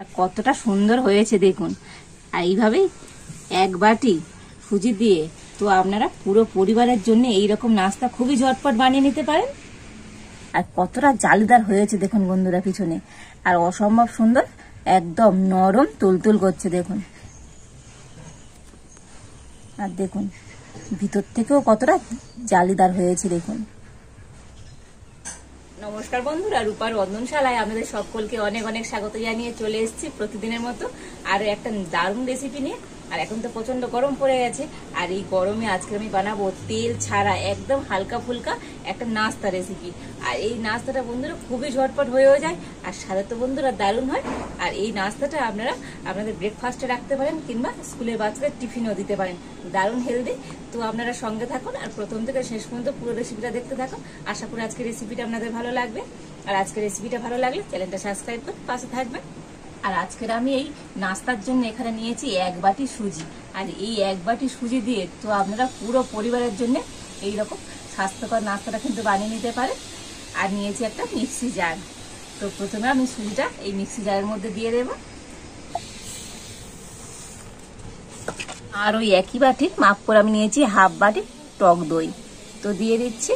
আর কতটা সুন্দর হয়েছে দেখুন। আর এইভাবেই এক বাটি সুজি দিয়ে তো আপনারা পুরো পরিবারের জন্য এইরকম নাস্তা খুবই ঝটপট বানিয়ে নিতে পারেন। আর কতটা জালিদার হয়েছে দেখুন বন্ধুরা পিছনে, আর অসম্ভব সুন্দর, একদম নরম তুলতুল করছে দেখুন। আর দেখুন ভিতর থেকেও কতটা জালিদার হয়েছে দেখুন। নমস্কার বন্ধুরা, রূপার রন্ধনশালায় আপনাদের সকলকে অনেক অনেক স্বাগত জানিয়ে চলে এসেছি প্রতিদিনের মতো আরো একটা দারুণ রেসিপি নিয়ে। আর এখন তো প্রচন্ড গরম পড়ে গেছে, আর এই গরমে আজকে আমি বানাবো তেল ছাড়া একদম হালকা ফুলকা একটা নাস্তা রেসিপি। আর এই নাস্তাটা বন্ধুরা খুবই ঝটপট হয়েও যায়, আর সাথে তো বন্ধুরা দারুণ হয়। আর এই নাস্তাটা আপনারা আপনাদের ব্রেকফাস্টে রাখতে পারেন, কিংবা স্কুলের বাচ্চাদের টিফিনও দিতে পারেন। দারুণ হেলদি। তো আপনারা সঙ্গে থাকুন আর প্রথম থেকে শেষ পর্যন্ত পুরো রেসিপিটা দেখতে থাকুন। আশা করি আজকের রেসিপিটা আপনাদের ভালো লাগবে। আর আজকের রেসিপিটা ভালো লাগলে চ্যানেলটা সাবস্ক্রাইব করে পাশে থাকবেন। আর আজকের আমি এই নাস্তার জন্য এখানে নিয়েছি এক বাটি সুজি। আর এই এক বাটি সুজি দিয়ে তো আপনারা পুরো পরিবারের জন্য এইরকম স্বাস্থ্যকর নাস্তাটা কিন্তু বানিয়ে নিতে পারেন। আর নিয়েছি একটা মিক্সি জার। তো প্রথমে আমি সুজিটা এই মিক্সি জারের মধ্যে দিয়ে দেব। আর ওই একই বাটির মাপ করে আমি নিয়েছি হাফ বাটি টক দই, তো দিয়ে দিচ্ছি।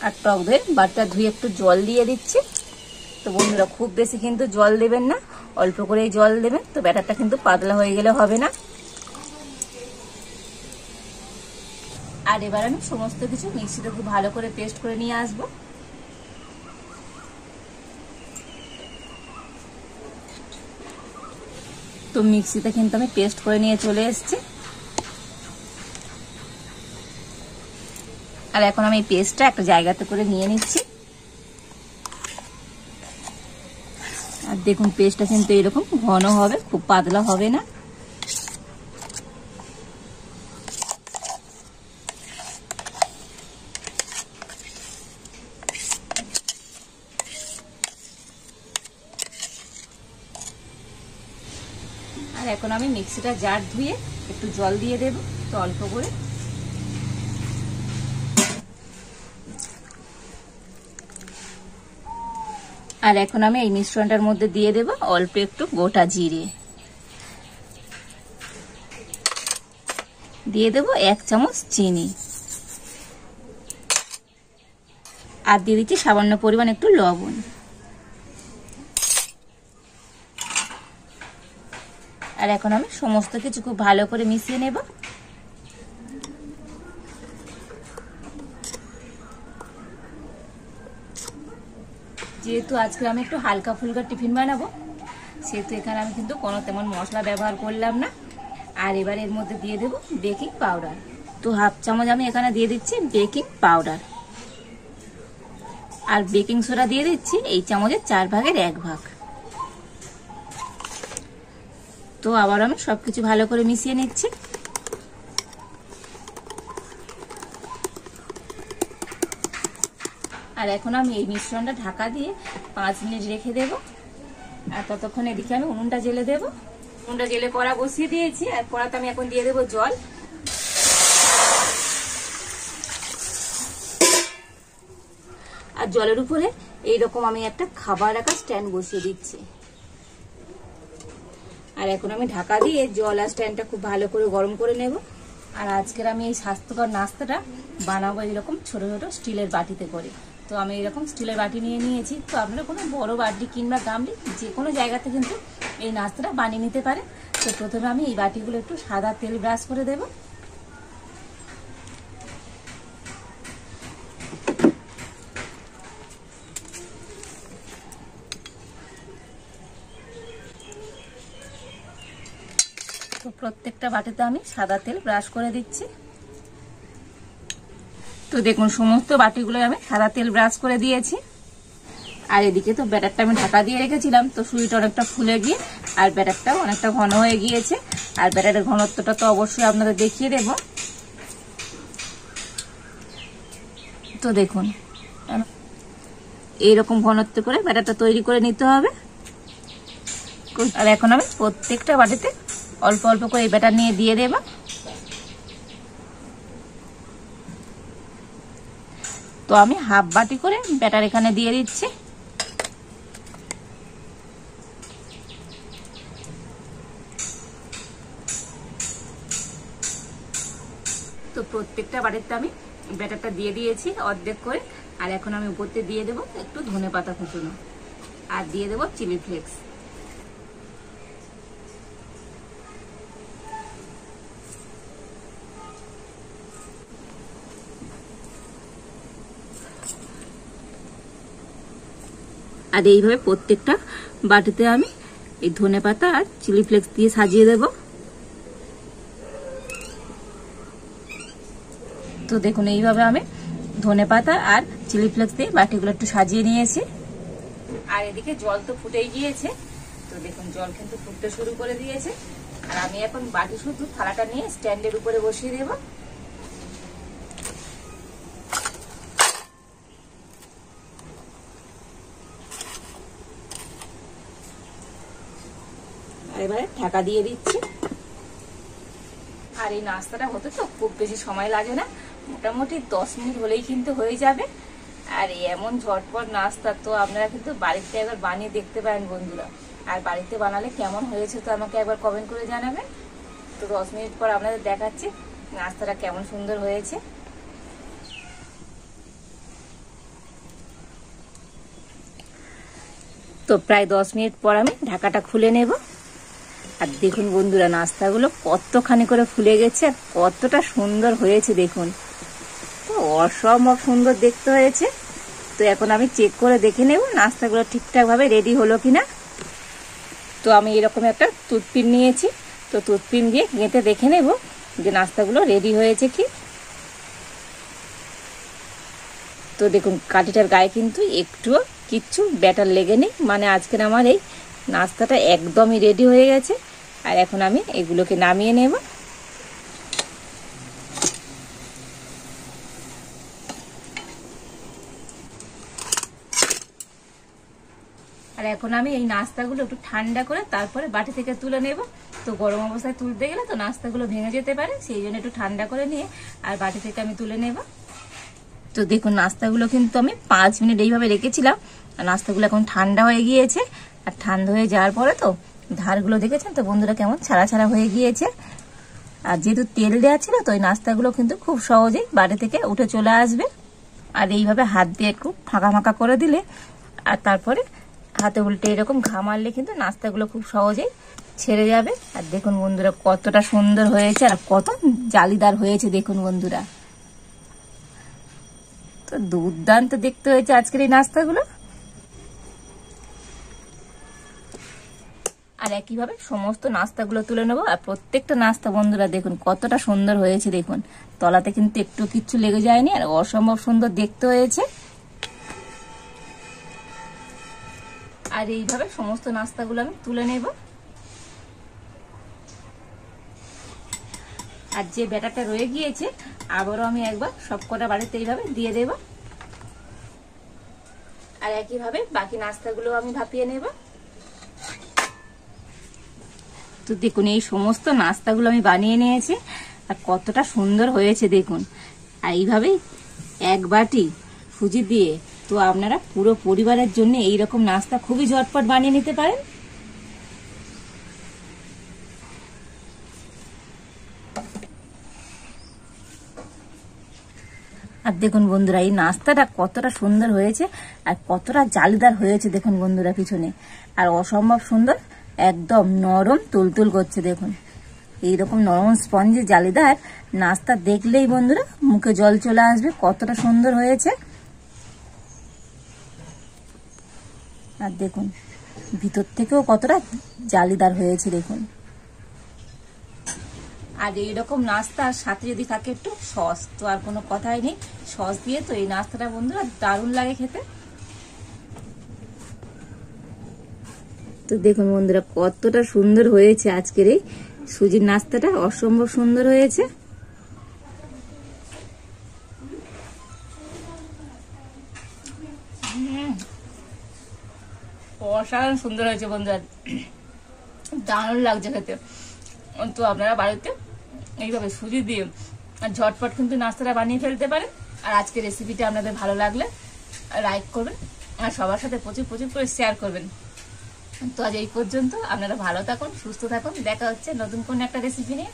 আর টক দই বাটিটা ধুয়ে একটু জল দিয়ে দিচ্ছি। তো বন্ধুরা খুব বেশি কিন্তু জল দেবেন না, অল্প করেই জল দেবেন, তো ব্যাটারটা কিন্তু পাতলা হয়ে গেলে হবে না। আর এবার আমি সমস্ত কিছু মিক্সিতে খুব ভালো করে পেস্ট করে নিয়ে আসবো। তো মিক্সিতে কিন্তু আমি পেস্ট করে নিয়ে চলে এসেছি। আর এখন আমি পেস্টটা একটা জায়গাতে করে নিয়ে নিচ্ছি। আর দেখুন পেস্টটা কিন্তু এরকম ঘন হবে, খুব পাতলা হবে না। আর এখন আমি মিক্সিটা জার ধুয়ে একটু জল দিয়ে দেব, তো অল্প করে। আর এখন আমি এই মিশ্রণটার মধ্যে দিয়ে দেব অল্প একটু গোটা জিরে, দিয়ে দেব 1 চামচ চিনি, আর দিয়ে দিচ্ছি সামান্য পরিমাণ একটু লবণ। আর এখন আমি সমস্ত কিছু খুব ভালো করে মিশিয়ে নেব। যেহেতু আজকে আমি একটু হালকা ফুলকা টিফিন বানাবো, সেহেতু এখানে আমি কিন্তু কোনো তেমন মশলা ব্যবহার করলাম না। আর এবার এর মধ্যে দিয়ে দেব বেকিং পাউডার। তো হাফ চামচ আমি এখানে দিয়ে দিচ্ছি বেকিং পাউডার। আর বেকিং সোডা দিয়ে দিচ্ছি এই চামচের 4 ভাগের 1 ভাগ। তো আবার আমি সবকিছু ভালো করে মিশিয়ে নিচ্ছি। আর এখন আমি এই মিশ্রণটা ঢাকা দিয়ে 5 মিনিট রেখে দেব। আর ততক্ষণ এদিকে আমি উনুনটা জেলে দেব। উনুনটা জেলে কড়া বসিয়ে দিয়েছি, আর কড়াতে আমি এখন দিয়ে দেব জল। আর জলের উপরে এইরকম আমি একটা খাবার রাখার স্ট্যান্ড বসিয়ে দিচ্ছি। আর এখন আমি ঢাকা দিয়ে জল আর স্ট্যান্ডটা খুব ভালো করে গরম করে নেব। আর আজকের আমি এই স্বাস্থ্যকর নাস্তাটা বানাবো এইরকম ছোট ছোট স্টিলের বাটিতে করে। তো আমি এরকম স্টিলের বাটি নিয়ে নিয়েছি। তো আপনারা কোনো বড় বাটি কিংবা গামলি যে কোনো জায়গাতে কিন্তু এই নাস্তাটা বানিয়ে নিতে পারেন। তো প্রথমে আমি এই বাটিগুলো একটু সাদা তেল ব্রাশ করে দেব। তো প্রত্যেকটা বাটিতে আমি সাদা তেল ব্রাশ করে দিচ্ছি। তো দেখুন সমস্ত বাটিগুলো আমি সাদা তেল ব্রাশ করে দিয়েছি। আর এদিকে তো ব্যাটারটা আমি ঢাকা দিয়ে রেখেছিলাম, তো সুজিটা অনেকটা ফুলে গিয়ে আর ব্যাটারটাও অনেকটা ঘন হয়ে গিয়েছে। আর ব্যাটারের ঘনত্বটা তো অবশ্যই আপনাদের দেখিয়ে দেব। তো দেখুন এইরকম ঘনত্ব করে ব্যাটারটা তৈরি করে নিতে হবে। আর এখন আমি প্রত্যেকটা বাটিতে অল্প অল্প করে এই ব্যাটার নিয়ে দিয়ে দেব। তো আমি হাফ বাটি করে ব্যাটার এখানে দিয়ে দিচ্ছি। তো প্রত্যেকটা বাড়িতে আমি ব্যাটারটা দিয়ে দিয়েছি অর্ধেক করে। আর এখন আমি উপরতে দিয়ে দেবো একটু ধনেপাতা কুচনো, আর দিয়ে দেবো চিলি ফ্লেক্স। আর এইভাবে প্রত্যেকটা বাটিতে আমি এই ধনেপাতা আর চিলি ফ্লেক্স দিয়ে সাজিয়ে দেব। তো দেখুন এইভাবে আমি ধনেপাতা আর চিলি ফ্লেক্স দিয়ে বাটিগুলো একটু সাজিয়ে নিয়েছি। আর এদিকে জল তো ফুটেই গিয়েছে। তো দেখুন জল কিন্তু ফুটতে শুরু করে দিয়েছে। আর আমি এখন বাটি শুধু থালাটা নিয়ে স্ট্যান্ডের উপরে বসিয়ে দেব। এবারে ঢাকা দিয়ে দিচ্ছি। আর এই নাস্তাটা হতে তো খুব বেশি সময় লাগে না, মোটামুটি 10 মিনিট হলেই কিন্তু হয়ে যাবে। আর এমন ঝটপট নাস্তা তো আপনারা কিন্তু বাড়িতে একবার বানিয়ে দেখতে পারেন বন্ধুরা। আর বাড়িতে বানালে কেমন হয়েছে তো আমাকে একবার কমেন্ট করে জানাবেন। তো 10 মিনিট পর আপনাদের দেখাচ্ছি নাস্তাটা কেমন সুন্দর হয়েছে। তো প্রায় 10 মিনিট পর আমি ঢাকাটা খুলে নেব। আর দেখুন বন্ধুরা নাস্তাগুলো কতখানি করে ফুলে গেছে আর কতটা সুন্দর হয়েছে দেখুন, তো অসম্ভব সুন্দর দেখতে হয়েছে। তো এখন আমি চেক করে দেখে নেব নাস্তাগুলো ঠিকঠাক ভাবে রেডি হলো কিনা। তো আমি এরকম একটা টুথপিন নিয়েছি, তো টুথপিন দিয়ে গেঁথে দেখে নেব যে নাস্তাগুলো রেডি হয়েছে কি। তো দেখুন কাঠিটার গায়ে কিন্তু একটুও কিচ্ছু ব্যাটার লেগে নেই, মানে আজকের আমার এই নাস্তাটা একদমই রেডি হয়ে গেছে। আর এখন আমি এগুলোকে নামিয়ে নেব। আর এখন আমি এই নাস্তাগুলো একটু ঠান্ডা করে তারপরে বাটি থেকে তুলে নেব। তো গরম অবস্থায় তুলতে গেলে তো নাস্তাগুলো ভেঙে যেতে পারে, সেই জন্য একটু ঠান্ডা করে নিয়ে আর বাটি থেকে আমি তুলে নেব। তো দেখুন নাস্তাগুলো কিন্তু আমি 5 মিনিট এইভাবে রেখেছিলাম। আর নাস্তাগুলো এখন ঠান্ডা হয়ে গিয়েছে। আর ঠান্ডা হয়ে যাওয়ার পরে তো ধারগুলো দেখেছেন তো বন্ধুরা কেমন ছাড়া ছাড়া হয়ে গিয়েছে। আর যেহেতু তেল দেওয়া ছিল তো এই নাস্তাগুলো কিন্তু খুব সহজেই বাড়ি থেকে উঠে চলে আসবে। আর এইভাবে হাত দিয়ে একটু ফাঁকা ফাঁকা করে দিলে আর তারপরে হাতে উল্টে এরকম ঘা মারলে কিন্তু নাস্তাগুলো খুব সহজেই ছেড়ে যাবে। আর দেখুন বন্ধুরা কতটা সুন্দর হয়েছে আর কত জালিদার হয়েছে দেখুন বন্ধুরা। তো দুর্দান্ত দেখতে হয়েছে আজকের এই নাস্তাগুলো। আর একইভাবে সমস্ত নাস্তাগুলো তুলে নেবো। আর প্রত্যেকটা নাস্তা বন্ধুরা দেখুন কতটা সুন্দর হয়েছে দেখুন, তলাতে কিন্তু একটু কিচ্ছু লেগে যায়নি আর অসম্ভব সুন্দর দেখতে হয়েছে। আর এইভাবে সমস্ত নাস্তাগুলো আমি তুলে নেব। আর যে ব্যাটারটা রয়ে গিয়েছে আবারও আমি একবার সবকটা বাড়িতে এইভাবে দিয়ে দেব। আর একইভাবে বাকি নাস্তাগুলো আমি ভাপিয়ে নেব। তো দেখুন এই সমস্ত নাস্তাগুলো আমি বানিয়ে নিয়েছি আর কতটা সুন্দর হয়েছে দেখুন। আর এইভাবেই এক বাটি সুজি দিয়ে তো আপনারা পুরো পরিবারের জন্য এইরকম নাস্তা খুবই ঝটপট বানিয়ে নিতে পারেন। আর দেখুন বন্ধুরা এই নাস্তাটা কতটা সুন্দর হয়েছে আর কতটা জালিদার হয়েছে দেখুন বন্ধুরা পিছনে, আর অসম্ভব সুন্দর একদম নরম তুলতুল করছে দেখুন। এইরকম নরম স্পঞ্জি জালিদার নাস্তা দেখলেই বন্ধুরা মুখে জল চলে আসবে, কতটা সুন্দর হয়েছে। আর দেখুন ভিতর থেকেও কতটা জালিদার হয়েছে দেখুন। আর এইরকম নাস্তার সাথে যদি থাকে একটু সস তো আর কোনো কথাই নেই, সস দিয়ে তো এই নাস্তাটা বন্ধুরা দারুণ লাগে খেতে। তো দেখুন বন্ধুরা কতটা সুন্দর হয়েছে আজকের এই সুজির নাস্তাটা, অসম্ভব সুন্দর হয়েছে। অসাধারণ সুন্দর হয়েছে বন্ধুরা, দারুণ লাগছে খেতে। তো আপনারা বাড়িতে এইভাবে সুজি দিয়ে ঝটপট কিন্তু নাস্তাটা বানিয়ে ফেলতে পারেন। আর আজকের রেসিপিটা আপনাদের ভালো লাগলে লাইক করবেন আর সবার সাথে প্রচুর প্রচুর করে শেয়ার করবেন। তো আজ এই পর্যন্ত, আপনারা ভালো থাকুন, সুস্থ থাকুন, দেখা হচ্ছে নতুন কোন একটা রেসিপি নিয়ে।